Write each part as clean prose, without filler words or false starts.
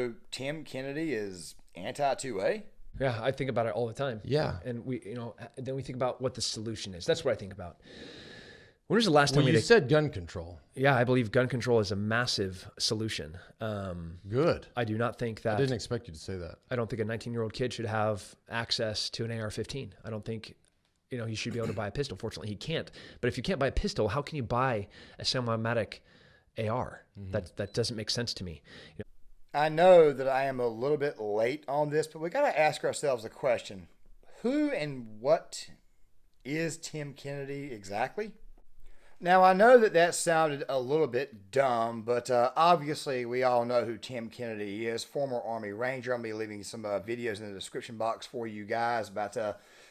So Tim Kennedy is anti-2A? Yeah, I think about it all the time. Yeah. And then we think about what the solution is. That's what I think about. When was the last time Well, you said gun control. Yeah, I believe gun control is a massive solution. Good. I do not think that. I didn't expect you to say that. I don't think a 19-year-old kid should have access to an AR-15. I don't think, he should be able to buy a pistol. Fortunately, he can't. But if you can't buy a pistol, how can you buy a semi-automatic AR? That doesn't make sense to me. I know that I am a little bit late on this, but we got to ask ourselves the question: who and what is Tim Kennedy exactly? Now, I know that sounded a little bit dumb, but obviously we all know who Tim Kennedy is, former Army Ranger. I'm going to be leaving some videos in the description box for you guys about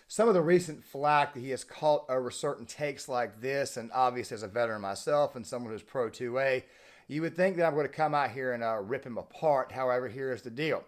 some of the recent flack that he has caught over certain takes like this. And obviously, as a veteran myself and someone who's pro 2A, you would think that I'm going to come out here and rip him apart. However, here's the deal.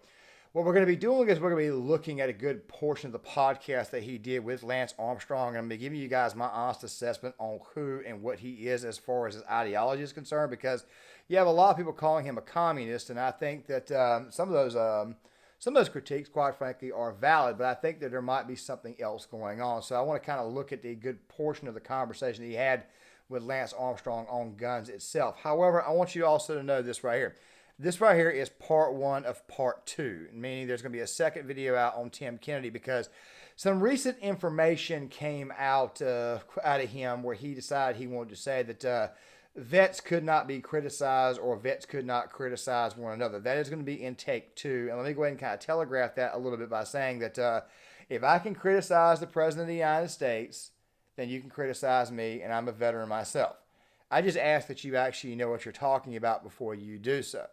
What we're going to be doing is we're going to be looking at a good portion of the podcast that he did with Lance Armstrong. And I'm going to give you guys my honest assessment on who and what he is as far as his ideology is concerned, because you have a lot of people calling him a communist, and I think that some of those critiques, quite frankly, are valid, but I think that there might be something else going on. So I want to kind of look at the good portion of the conversation that he had with Lance Armstrong on guns itself. However, I want you also to know this right here. This right here is part one of part two, meaning there's going to be a second video out on Tim Kennedy because some recent information came out of him where he decided he wanted to say that vets could not be criticized or vets could not criticize one another. That is going to be in take two. And let me go ahead and kind of telegraph that a little bit by saying that if I can criticize the President of the United States, then you can criticize me, and I'm a veteran myself. I just ask that you actually know what you're talking about before you do so.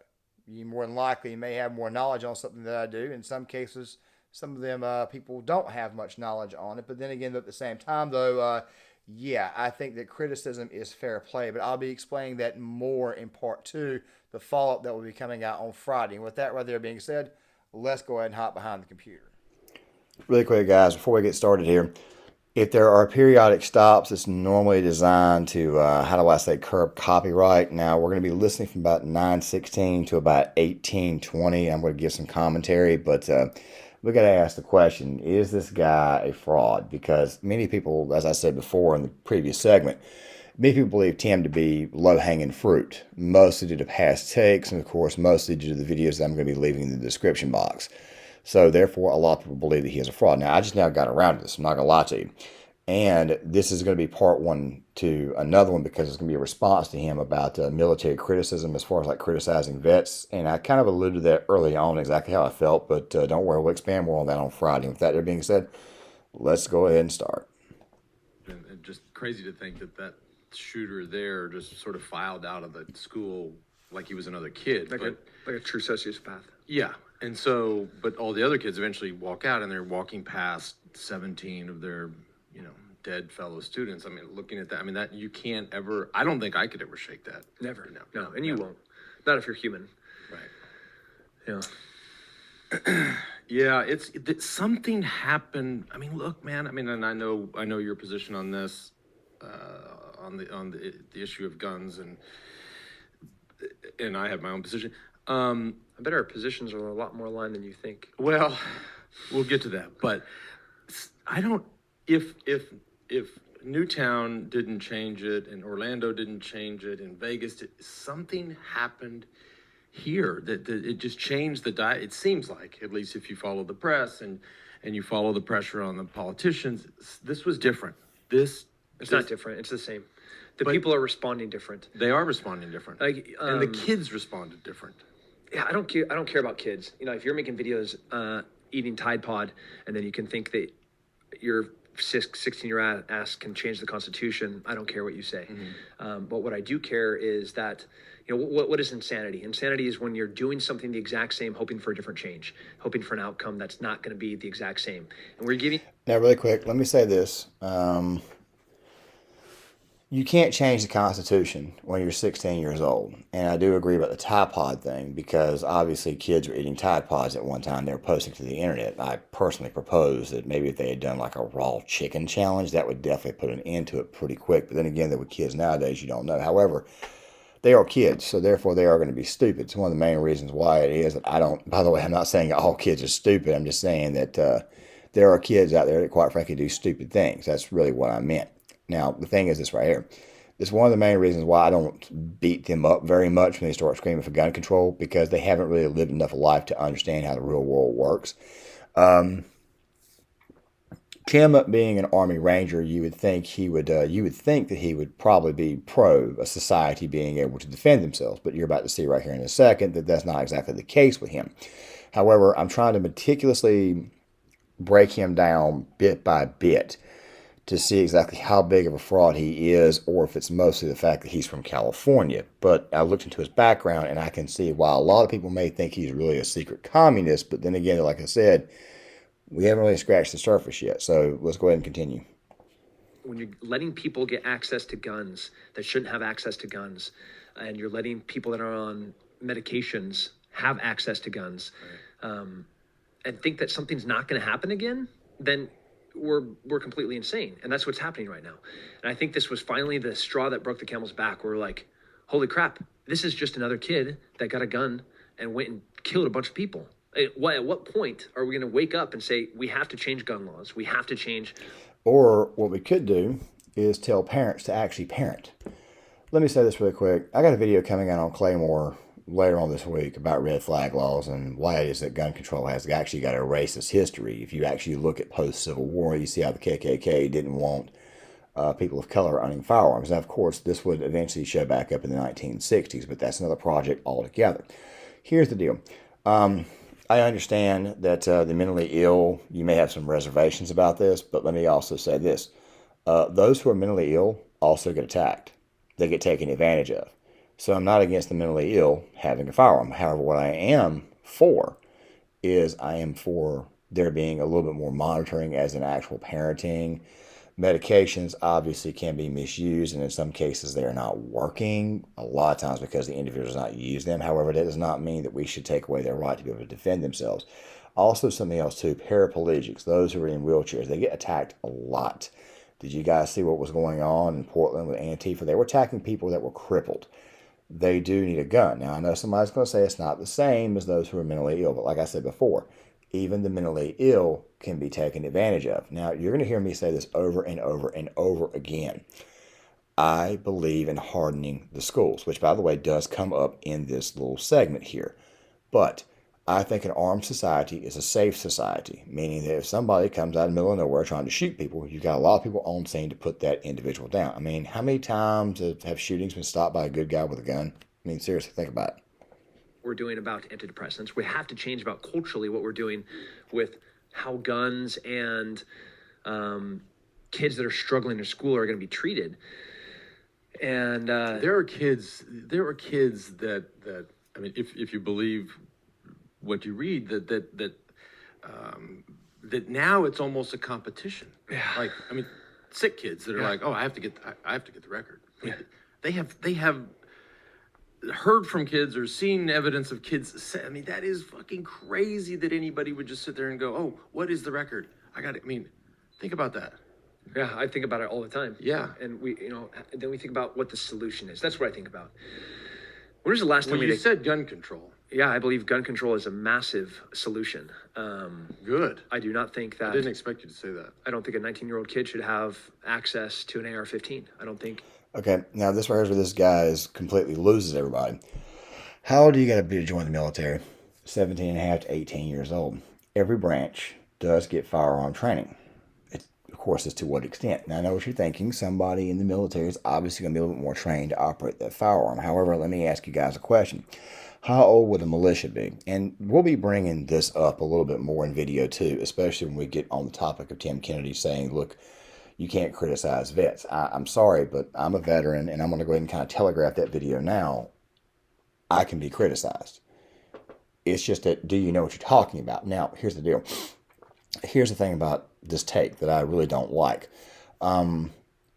You more than likely may have more knowledge on something that I do. In some cases, some of them people don't have much knowledge on it. But then again, at the same time, though, yeah, I think that criticism is fair play. But I'll be explaining that more in part two, the follow-up that will be coming out on Friday. And with that right there being said, let's go ahead and hop behind the computer. Really quick, guys, before we get started here. If there are periodic stops, it's normally designed to, curb copyright. Now, we're going to be listening from about 9:16 to about 18:20. I'm going to give some commentary, but we got to ask the question, is this guy a fraud? Because many people, as I said before in the previous segment, many people believe Tim to be low-hanging fruit, mostly due to past takes, and of course, mostly due to the videos that I'm going to be leaving in the description box. So therefore, a lot of people believe that he is a fraud. Now, I just now got around to this. I'm not going to lie to you. And this is going to be part one to another one because it's going to be a response to him about military criticism as far as like criticizing vets. And I kind of alluded to that early on, exactly how I felt. But don't worry, we'll expand more on that on Friday. With that being said, let's go ahead and start. And just crazy to think that shooter there just sort of filed out of the school like he was another kid. Like a true sociopath. Yeah. And so, but all the other kids eventually walk out and they're walking past 17 of their, dead fellow students. I mean, looking at that, that you can't ever, I don't think I could ever shake that. Never. No, and you won't. Not if you're human. Right. Yeah. Yeah, it's something happened. Look, man, and I know your position on this, on the issue of guns and I have my own position. I bet our positions are a lot more aligned than you think. Well, we'll get to that, but I don't. If Newtown didn't change it, and Orlando didn't change it, and Vegas, something happened here that it just changed the diet. It seems like, at least if you follow the press and you follow the pressure on the politicians, this was different. It's not different. It's the same. The people are responding different. They are responding different, and the kids responded different. Yeah, I don't care about kids. If you're making videos eating Tide Pod, and then you can think that your 16-year-old ass can change the Constitution, I don't care what you say. Mm-hmm. But what I do care is that, what is insanity? Insanity is when you're doing something the exact same, hoping for a different change, hoping for an outcome that's not going to be the exact same. And we're giving. Now, really quick, let me say this. You can't change the Constitution when you're 16 years old. And I do agree about the Tide Pod thing because obviously kids were eating Tide Pods at one time. They were posting to the internet. I personally proposed that maybe if they had done like a raw chicken challenge, that would definitely put an end to it pretty quick. But then again, there were kids nowadays you don't know. However, they are kids, so therefore they are going to be stupid. It's one of the main reasons why it is that I don't, by the way, I'm not saying all kids are stupid. I'm just saying that there are kids out there that quite frankly do stupid things. That's really what I meant. Now, the thing is this right here. It's one of the main reasons why I don't beat them up very much when they start screaming for gun control, because they haven't really lived enough of life to understand how the real world works. Tim being an Army Ranger, you would think that he would probably be pro a society being able to defend themselves, but you're about to see right here in a second that that's not exactly the case with him. However, I'm trying to meticulously break him down bit by bit to see exactly how big of a fraud he is, or if it's mostly the fact that he's from California. But I looked into his background, and I can see while a lot of people may think he's really a secret communist, but then again, like I said, we haven't really scratched the surface yet. So let's go ahead and continue. When you're letting people get access to guns that shouldn't have access to guns, and you're letting people that are on medications have access to guns, and think that something's not going to happen again, then we're completely insane. And that's what's happening right now. And I think this was finally the straw that broke the camel's back. We're like, holy crap, this is just another kid that got a gun and went and killed a bunch of people. At what point are we going to wake up and say, we have to change gun laws? We have to change. Or what we could do is tell parents to actually parent. Let me say this really quick. I got a video coming out on Claymore later on this week about red flag laws and why it is that gun control has actually got a racist history. If you actually look at post-Civil War, you see how the KKK didn't want people of color owning firearms. Now, of course, this would eventually show back up in the 1960s, but that's another project altogether. Here's the deal. I understand that the mentally ill, you may have some reservations about this, but let me also say this. Those who are mentally ill also get attacked. They get taken advantage of. So I'm not against the mentally ill having a firearm. However, what I am for is I am for there being a little bit more monitoring as in actual parenting. Medications obviously can be misused, and in some cases they are not working, a lot of times because the individual does not use them. However, that does not mean that we should take away their right to be able to defend themselves. Also, something else too, paraplegics, those who are in wheelchairs, they get attacked a lot. Did you guys see what was going on in Portland with Antifa? They were attacking people that were crippled. They do need a gun. Now, I know somebody's going to say it's not the same as those who are mentally ill, but like I said before, even the mentally ill can be taken advantage of. Now, you're going to hear me say this over and over and over again. I believe in hardening the schools, which, by the way, does come up in this little segment here. But I think an armed society is a safe society, meaning that if somebody comes out in the middle of nowhere trying to shoot people, you've got a lot of people on scene to put that individual down. I mean, how many times have shootings been stopped by a good guy with a gun? I mean, seriously, think about it. We're doing about antidepressants. We have to change about culturally what we're doing with how guns and kids that are struggling in school are going to be treated. And there are kids that I mean, if you believe what you read, that now it's almost a competition. Yeah. Like, I mean, sick kids that are like, oh, I have to get the record. Yeah. They have heard from kids or seen evidence of kids say, I mean, that is fucking crazy that anybody would just sit there and go, oh, what is the record? I mean, think about that. Yeah, I think about it all the time. Yeah. And then we think about what the solution is. That's what I think about. When was the last time you said gun control? Yeah, I believe gun control is a massive solution. Good. I do not think that. I didn't expect you to say that. I don't think a 19-year-old kid should have access to an AR-15. I don't think. Okay, now this right here is where this guy completely loses everybody. How old do you got to be to join the military? 17 and a half to 18 years old. Every branch does get firearm training. Of course, as to what extent. Now, I know what you're thinking. Somebody in the military is obviously going to be a little bit more trained to operate that firearm. However, let me ask you guys a question. How old would a militia be? And we'll be bringing this up a little bit more in video too, especially when we get on the topic of Tim Kennedy saying, look, you can't criticize vets. I'm sorry, but I'm a veteran, and I'm going to go ahead and kind of telegraph that video now. I can be criticized. It's just that, do you know what you're talking about? Now, here's the deal. Here's the thing about this take that I really don't like.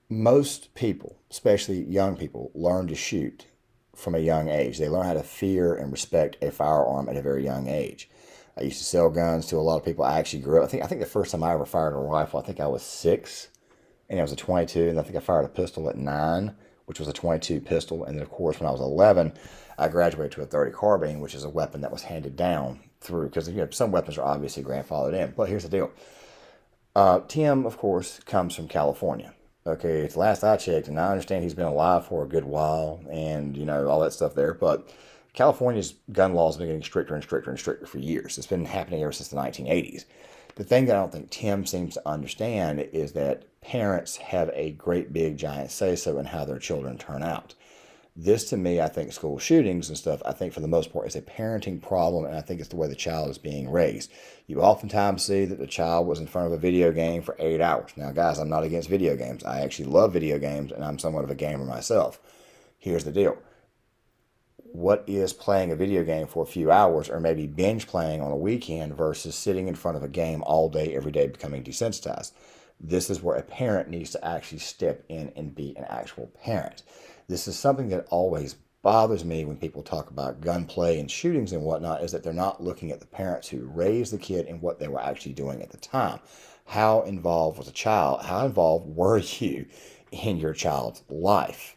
Most people, especially young people, learn to shoot from a young age. They learn how to fear and respect a firearm at a very young age. I used to sell guns to a lot of people. I actually grew up. I think the first time I ever fired a rifle, I think I was 6, and it was a .22, and I think I fired a pistol at 9, which was a 22 pistol. And then, of course, when I was 11, I graduated to a 30 carbine, which is a weapon that was handed down through, because some weapons are obviously grandfathered in. But here's the deal. Tim, of course, comes from California. Okay, it's the last I checked, and I understand he's been alive for a good while, and all that stuff there. But California's gun laws have been getting stricter and stricter and stricter for years. It's been happening ever since the 1980s. The thing that I don't think Tim seems to understand is that parents have a great big giant say-so in how their children turn out. This, to me, I think school shootings and stuff, I think for the most part is a parenting problem, and I think it's the way the child is being raised. You oftentimes see that the child was in front of a video game for 8 hours. Now, guys, I'm not against video games. I actually love video games, and I'm somewhat of a gamer myself. Here's the deal. What is playing a video game for a few hours, or maybe binge playing on a weekend, versus sitting in front of a game all day, every day, becoming desensitized? This is where a parent needs to actually step in and be an actual parent. This is something that always bothers me when people talk about gunplay and shootings and whatnot, is that they're not looking at the parents who raised the kid and what they were actually doing at the time. How involved was a child? How involved were you in your child's life?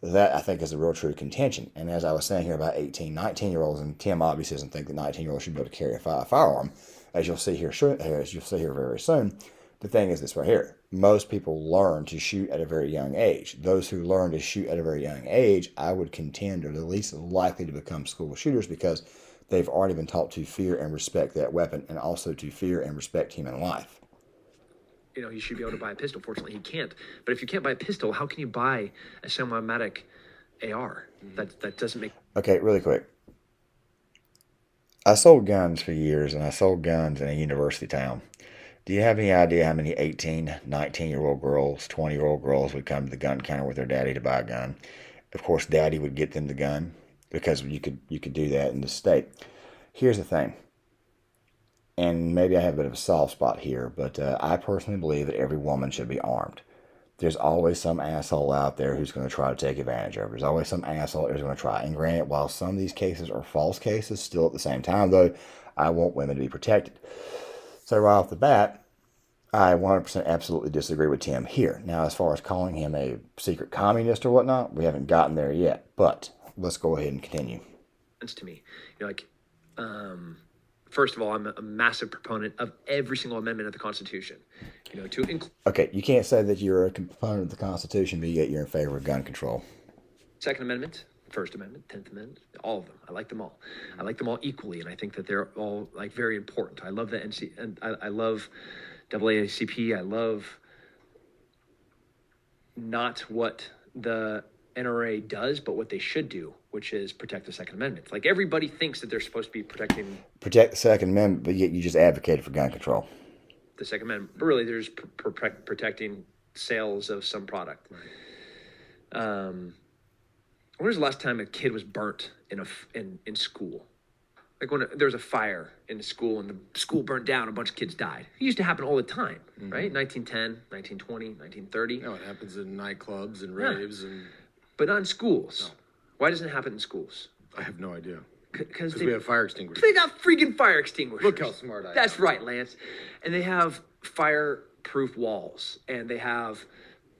That, I think, is a real true contention. And as I was saying here about 18, 19-year-olds, and Tim obviously doesn't think that 19-year-olds should be able to carry a firearm, as you'll see here very soon. The thing is this right here. Most people learn to shoot at a very young age. Those who learn to shoot at a very young age, I would contend, are the least likely to become school shooters, because they've already been taught to fear and respect that weapon, and also to fear and respect human life. He should be able to buy a pistol. Fortunately, he can't. But if you can't buy a pistol, how can you buy a semi-automatic AR? That doesn't make... Okay, really quick. I sold guns for years, and I sold guns in a university town. Do you have any idea how many 18, 19-year-old girls, 20-year-old girls would come to the gun counter with their daddy to buy a gun? Of course, daddy would get them the gun, because you could do that in the state. Here's the thing, and maybe I have a bit of a soft spot here, but I personally believe that every woman should be armed. There's always some asshole out there who's going to try to take advantage of it. There's always some asshole who's going to try. And granted, while some of these cases are false cases, still at the same time, though, I want women to be protected. So right off the bat, I 100% absolutely disagree with Tim here. Now, as far as calling him a secret communist or whatnot, we haven't gotten there yet. But let's go ahead and continue. To me, first of all, I'm a massive proponent of every single amendment of the Constitution. Okay, you can't say that you're a proponent of the Constitution, but yet you're in favor of gun control. Second Amendment, First Amendment, 10th Amendment, all of them. I like them all. I like them all equally, and I think that they're all very important. I love the NC, and I love AACP. I love not what the NRA does, but what they should do, which is protect the Second Amendment. Everybody thinks that they're supposed to be protect the Second Amendment, but yet you just advocated for gun control. The Second Amendment, but really, there's protecting sales of some product. Right. When was the last time a kid was burnt in school? When there was a fire in the school and the school burnt down, a bunch of kids died. It used to happen all the time, right? 1910, 1920, 1930. No, it happens in nightclubs and raves, but not in schools. No. Why doesn't it happen in schools? I have no idea. Because we have fire extinguishers. They got freaking fire extinguishers. Look how smart I am. That's right, Lance. And they have fireproof walls, and they have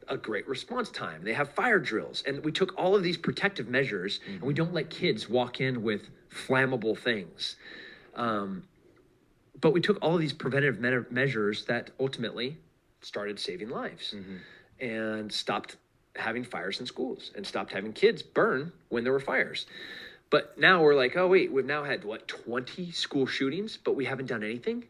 a great response time. They have fire drills, and we took all of these protective measures, and we don't let kids walk in with flammable things. But we took all of these preventative measures that ultimately started saving lives, and stopped having fires in schools, and stopped having kids burn when there were fires. But now we're like, oh wait, we've now had 20 school shootings, but we haven't done anything.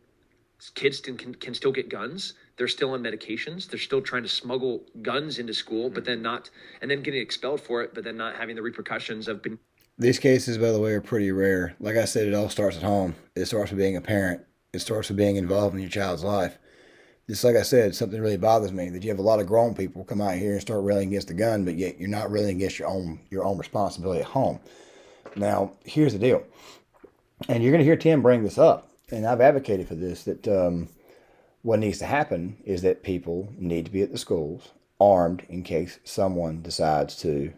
Kids can still get guns. They're still on medications. They're still trying to smuggle guns into school, but then not, and then getting expelled for it, but then not having the repercussions of being. These cases, by the way, are pretty rare. Like I said, it all starts at home. It starts with being a parent. It starts with being involved in your child's life. Just like I said, something really bothers me, that you have a lot of grown people come out here and start railing against the gun, but yet you're not railing against your own responsibility at home. Now, here's the deal. And you're going to hear Tim bring this up, and I've advocated for this, that what needs to happen is that people need to be at the schools armed in case someone decides to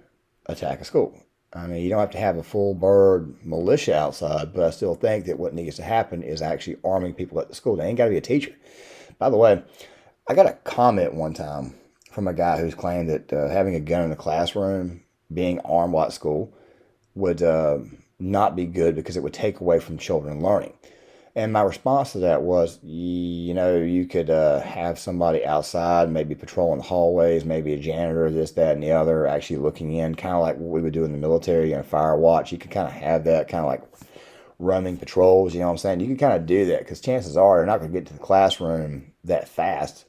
attack a school. I mean, you don't have to have a full bird militia outside, but I still think that what needs to happen is actually arming people at the school. They ain't got to be a teacher. By the way, I got a comment one time from a guy who's claimed that having a gun in the classroom, being armed while at school, would not be good because it would take away from children learning. And my response to that was, you could have somebody outside, maybe patrolling the hallways, maybe a janitor, this, that, and the other, actually looking in, kind of like what we would do in the military, fire watch. You could kind of have that, kind of like roaming patrols, you know what I'm saying? You can kind of do that because chances are they're not going to get to the classroom that fast.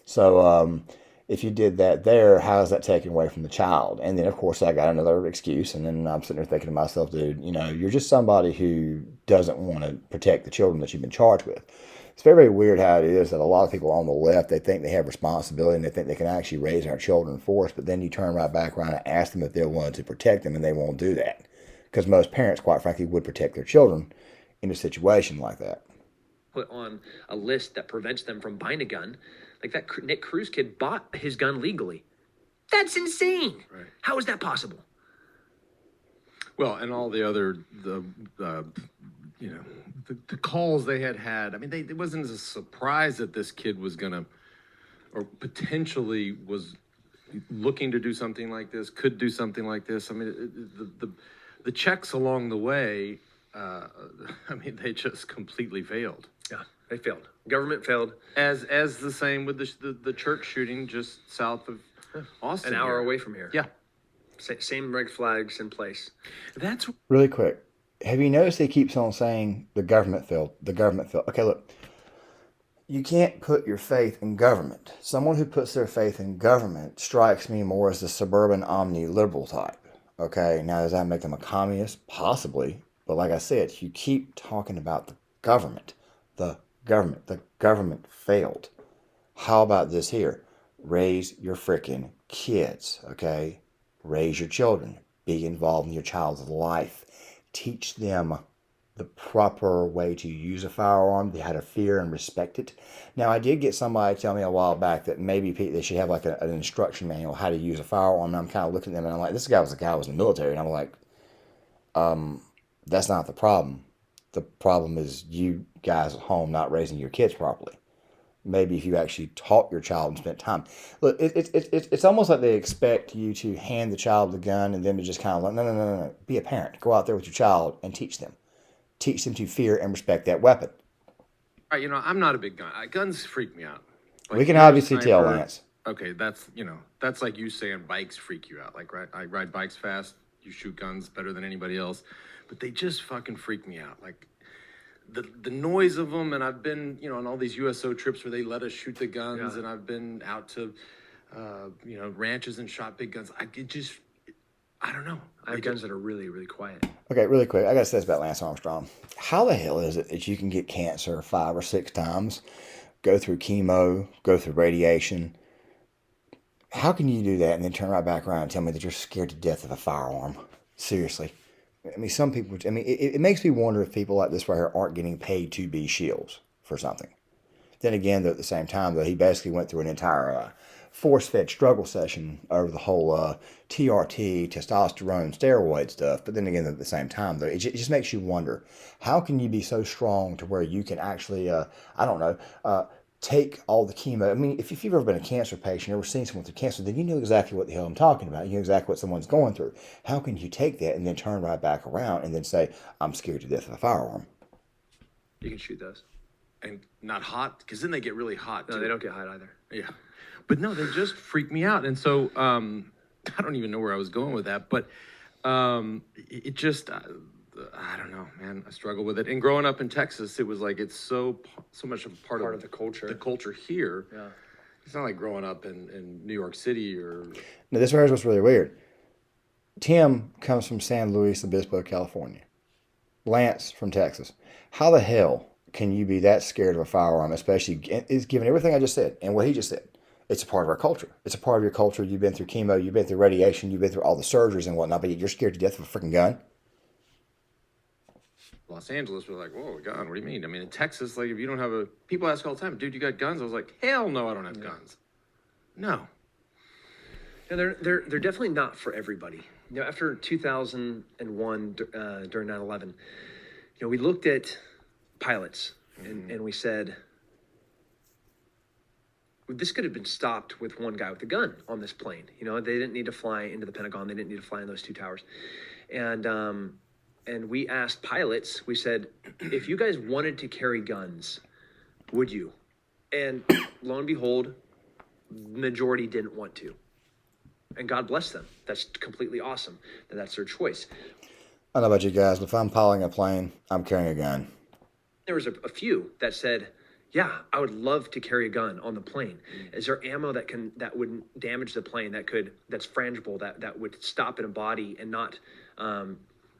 So if you did that there, how is that taken away from the child? And then, of course, I got another excuse. And then I'm sitting there thinking to myself, dude, you're just somebody who doesn't want to protect the children that you've been charged with. It's very, very weird how it is that a lot of people on the left, they think they have responsibility and they think they can actually raise our children for us. But then you turn right back around and ask them if they're willing to protect them, and they won't do that. Because most parents, quite frankly, would protect their children in a situation like that. Put on a list that prevents them from buying a gun. Like that Nick Cruz kid bought his gun legally. That's insane. Right. How is that possible? Well, and all the other the calls they had. I mean, it wasn't a surprise that this kid was gonna, or potentially was looking to do something like this, could do something like this. I mean, the checks along the way, they just completely failed. Yeah, they failed. Government failed. As the same with the church shooting just south of Austin. An hour away from here. Yeah. Same red flags in place. That's really quick. Have you noticed he keeps on saying the government failed? The government failed. Okay, look. You can't put your faith in government. Someone who puts their faith in government strikes me more as the suburban omni-liberal type. Okay, now does that make them a communist? Possibly. But like I said, you keep talking about the government. The government failed. How about this here? Raise your freaking kids, okay? Raise your children. Be involved in your child's life. Teach them the proper way to use a firearm, how to fear and respect it. Now, I did get somebody tell me a while back that maybe they should have like an instruction manual how to use a firearm. And I'm kind of looking at them and I'm like, this guy was a guy who was in the military. And I'm like, that's not the problem. The problem is you guys at home not raising your kids properly. Maybe if you actually taught your child and spent time. Look, it's almost like they expect you to hand the child the gun and then to just kind of like, no. Be a parent. Go out there with your child and teach them. Teach them to fear and respect that weapon. All right, I'm not a big gun. Guns freak me out. Like, we can obviously tell, Lance. Okay, that's like you saying bikes freak you out. Like, I ride bikes fast. You shoot guns better than anybody else. But they just fucking freak me out. Like, the noise of them, and I've been, on all these USO trips where they let us shoot the guns, and I've been out to, ranches and shot big guns. I don't know. I have guns that are really, really quiet. Okay, really quick. I got to say this about Lance Armstrong. How the hell is it that you can get cancer 5 or 6 times, go through chemo, go through radiation? How can you do that and then turn right back around and tell me that you're scared to death of a firearm? Seriously. I mean, some people, it makes me wonder if people like this right here aren't getting paid to be shields for something. Then again, though, at the same time, though, he basically went through an entire force-fed struggle session over the whole TRT, testosterone, steroid stuff. But then again, at the same time, though, it just makes you wonder, how can you be so strong to where you can actually, take all the chemo? I mean, if you've ever been a cancer patient, ever seen someone through cancer, then you know exactly what the hell I'm talking about. You know exactly what someone's going through. How can you take that and then turn right back around and then say, I'm scared to death of a firearm? You can shoot those. And not hot, because then they get really hot. No, too. they don't get hot either. Yeah. But no, they just freak me out. And so I don't even know where I was going with that, but it just, I don't know, man. I struggle with it. And growing up in Texas, it was like it's so much a part of the culture. The culture here. Yeah. It's not like growing up in New York City or. Now, this right is what's really weird. Tim comes from San Luis Obispo, California. Lance from Texas. How the hell can you be that scared of a firearm, especially given everything I just said and what he just said? It's a part of our culture. It's a part of your culture. You've been through chemo, you've been through radiation, you've been through all the surgeries and whatnot, but you're scared to death of a freaking gun? Los Angeles was like, whoa, a gun, what do you mean? I mean, in Texas, like, if you don't have a... People ask all the time, dude, you got guns? I was like, hell no, I don't have guns. No. Yeah, they're definitely not for everybody. After 2001, during 9/11, we looked at pilots and we said, this could have been stopped with one guy with a gun on this plane. You know, they didn't need to fly into the Pentagon. They didn't need to fly in those two towers. And we asked pilots, we said, if you guys wanted to carry guns, would you? And lo and behold, majority didn't want to. And God bless them. That's completely awesome. That's their choice. I don't know about you guys, but if I'm piloting a plane, I'm carrying a gun. There was a few that said, yeah, I would love to carry a gun on the plane. Is there ammo that wouldn't damage the plane, that's frangible, that would stop in a body and not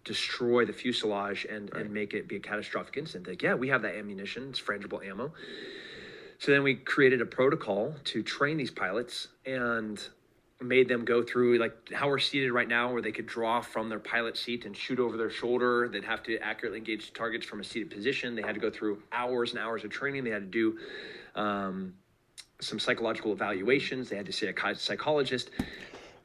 destroy the fuselage and make it be a catastrophic incident? Like, yeah, we have that ammunition. It's frangible ammo. So then we created a protocol to train these pilots and made them go through like how we're seated right now, where they could draw from their pilot seat and shoot over their shoulder. They'd have to accurately engage targets from a seated position. They had to go through hours and hours of training. They had to do some psychological evaluations. They had to see a psychologist.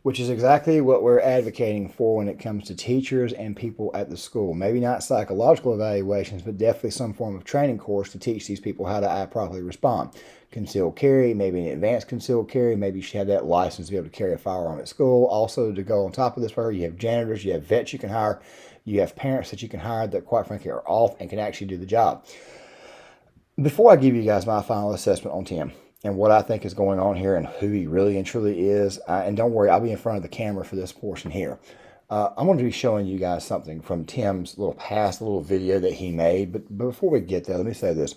Which is exactly what we're advocating for when it comes to teachers and people at the school. Maybe not psychological evaluations, but definitely some form of training course to teach these people how to properly respond. Concealed carry, maybe an advanced concealed carry. Maybe you should have that license to be able to carry a firearm at school. Also, to go on top of this, you have janitors, you have vets you can hire, you have parents that you can hire that, quite frankly, are off and can actually do the job. Before I give you guys my final assessment on Tim and what I think is going on here and who he really and truly is, and don't worry, I'll be in front of the camera for this portion here. I'm going to be showing you guys something from Tim's little video that he made. But before we get there, let me say this.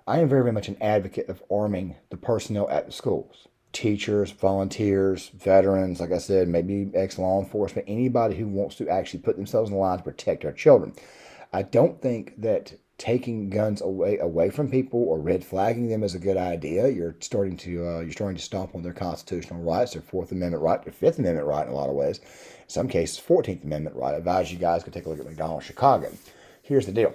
I am very, very much an advocate of arming the personnel at the schools. Teachers, volunteers, veterans, like I said, maybe ex-law enforcement, anybody who wants to actually put themselves in the line to protect our children. I don't think that taking guns away from people or red flagging them is a good idea. You're starting to stomp on their constitutional rights, their Fourth Amendment right, their Fifth Amendment right in a lot of ways. In some cases, 14th Amendment right. I advise you guys to take a look at McDonald's Chicago. Here's the deal.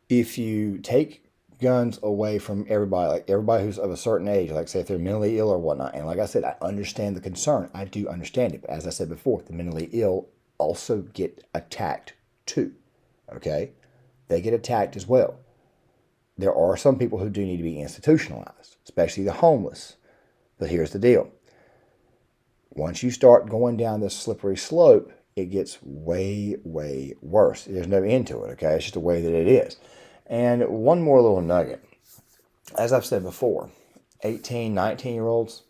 If you take guns away from everybody, like everybody who's of a certain age, like say if they're mentally ill or whatnot, and like I said, I understand the concern. I do understand it. But as I said before, the mentally ill also get attacked too. Okay? They get attacked as well. There are some people who do need to be institutionalized, especially the homeless. But here's the deal. Once you start going down this slippery slope, it gets way, way worse. There's no end to it, okay? It's just the way that it is. And one more little nugget. As I've said before, 18, 19-year-olds,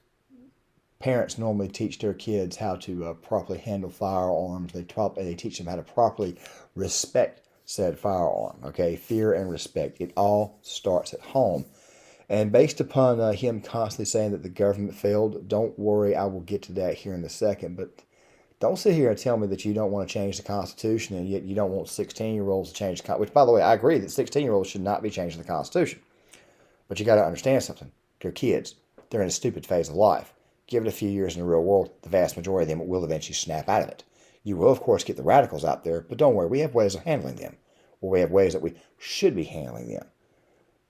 parents normally teach their kids how to properly handle firearms. They teach them how to properly respect said firearm, okay? Fear and respect. It all starts at home. And based upon him constantly saying that the government failed, don't worry, I will get to that here in a second. But don't sit here and tell me that you don't want to change the Constitution and yet you don't want 16-year-olds to change the Constitution. Which, by the way, I agree that 16-year-olds should not be changing the Constitution. But you got to understand something. They're kids. They're in a stupid phase of life. Give it a few years in the real world, the vast majority of them will eventually snap out of it. You will, of course, get the radicals out there, but don't worry, we have ways of handling them. Or we have ways that we should be handling them.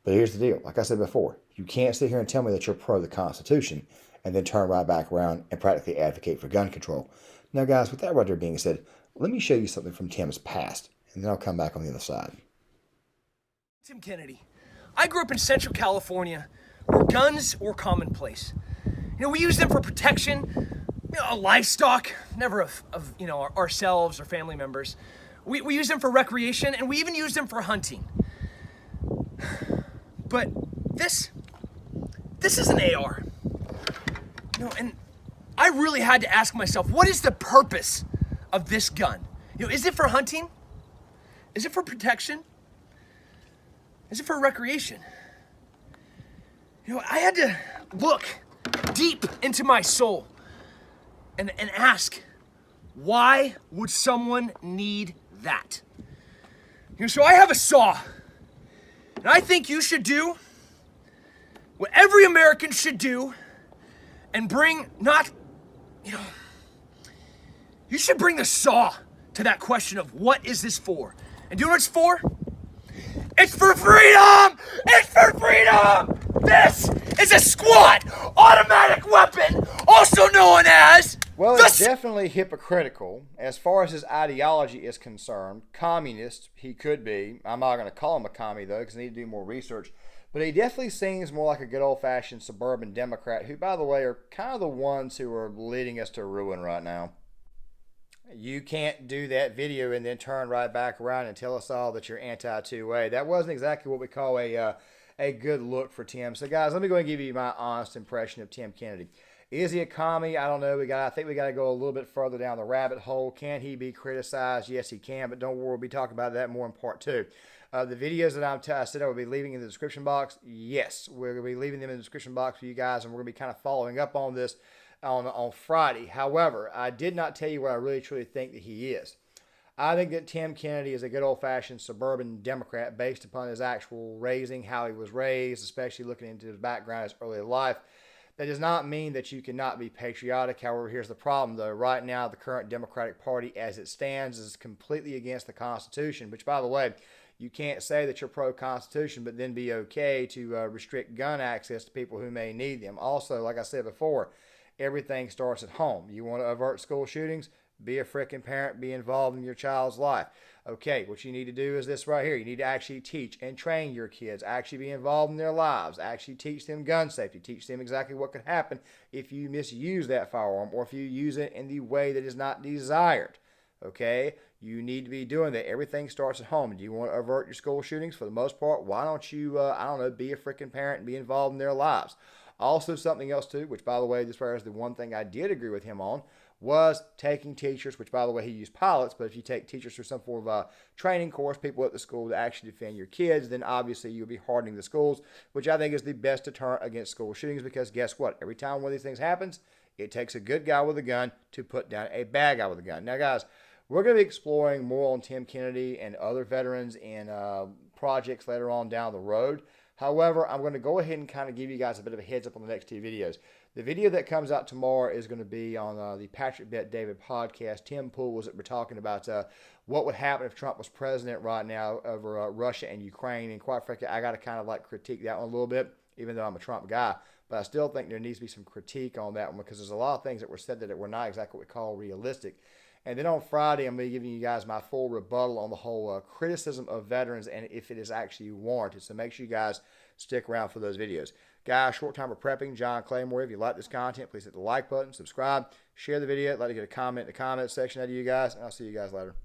But here's the deal. Like I said before, you can't sit here and tell me that you're pro the Constitution and then turn right back around and practically advocate for gun control. Now, guys, with that right there being said, let me show you something from Tim's past, and then I'll come back on the other side. Tim Kennedy. I grew up in Central California where guns were commonplace. You know, we used them for protection, livestock, never of ourselves or family members. We used them for recreation, and we even used them for hunting. But this is an AR. And I really had to ask myself, what is the purpose of this gun? Is it for hunting? Is it for protection? Is it for recreation? I had to look deep into my soul and ask, why would someone need that? So I have a saw, and I think you should do what every American should do and bring you should bring the saw to that question of what is this for? And do you know what it's for? It's for freedom! It's for freedom! This is a squad automatic weapon, also known as... Well, it's definitely hypocritical. As far as his ideology is concerned, communist, he could be. I'm not going to call him a commie, though, because I need to do more research. But he definitely seems more like a good old-fashioned suburban Democrat who, by the way, are kind of the ones who are leading us to ruin right now. You can't do that video and then turn right back around and tell us all that you're anti-2A. That wasn't exactly what we call a good look for Tim. So, guys, let me go and give you my honest impression of Tim Kennedy. Is he a commie? I don't know. I think we got to go a little bit further down the rabbit hole. Can he be criticized? Yes, he can. But don't worry, we'll be talking about that more in part 2. The videos that I said I would be leaving in the description box, yes, we're going to be leaving them in the description box for you guys, and we're going to be kind of following up on this on Friday. However, I did not tell you what I really truly think that he is. I think that Tim Kennedy is a good old-fashioned suburban Democrat based upon his actual raising, how he was raised, especially looking into his background, his early life. That does not mean that you cannot be patriotic. However, here's the problem, though. Right now, the current Democratic Party, as it stands, is completely against the Constitution, which, by the way, you can't say that you're pro-Constitution, but then be okay to restrict gun access to people who may need them. Also, like I said before, everything starts at home. You want to avert school shootings? Be a freaking parent. Be involved in your child's life. Okay, what you need to do is this right here. You need to actually teach and train your kids. Actually be involved in their lives. Actually teach them gun safety. Teach them exactly what could happen if you misuse that firearm or if you use it in the way that is not desired. Okay? You need to be doing that. Everything starts at home. Do you want to avert your school shootings? For the most part, why don't you, be a freaking parent and be involved in their lives? Also, something else, too, which, by the way, this is the one thing I did agree with him on, was taking teachers, which, by the way, he used pilots, but if you take teachers through some form of training course, people at the school to actually defend your kids, then obviously you'll be hardening the schools, which I think is the best deterrent against school shootings because guess what? Every time one of these things happens, it takes a good guy with a gun to put down a bad guy with a gun. Now, guys, we're going to be exploring more on Tim Kennedy and other veterans in projects later on down the road. However, I'm going to go ahead and kind of give you guys a bit of a heads up on the next 2 videos. The video that comes out tomorrow is going to be on the Patrick Bet David podcast. Tim Poole was we're talking about what would happen if Trump was president right now over Russia and Ukraine. And quite frankly, I got to kind of like critique that one a little bit, even though I'm a Trump guy. But I still think there needs to be some critique on that one because there's a lot of things that were said that were not exactly what we call realistic. And then on Friday, I'm going to be giving you guys my full rebuttal on the whole criticism of veterans and if it is actually warranted. So make sure you guys stick around for those videos. Guys, short time of prepping, John Claymore. If you like this content, please hit the like button, subscribe, share the video. I'd like to get a comment in the comment section out of you guys, and I'll see you guys later.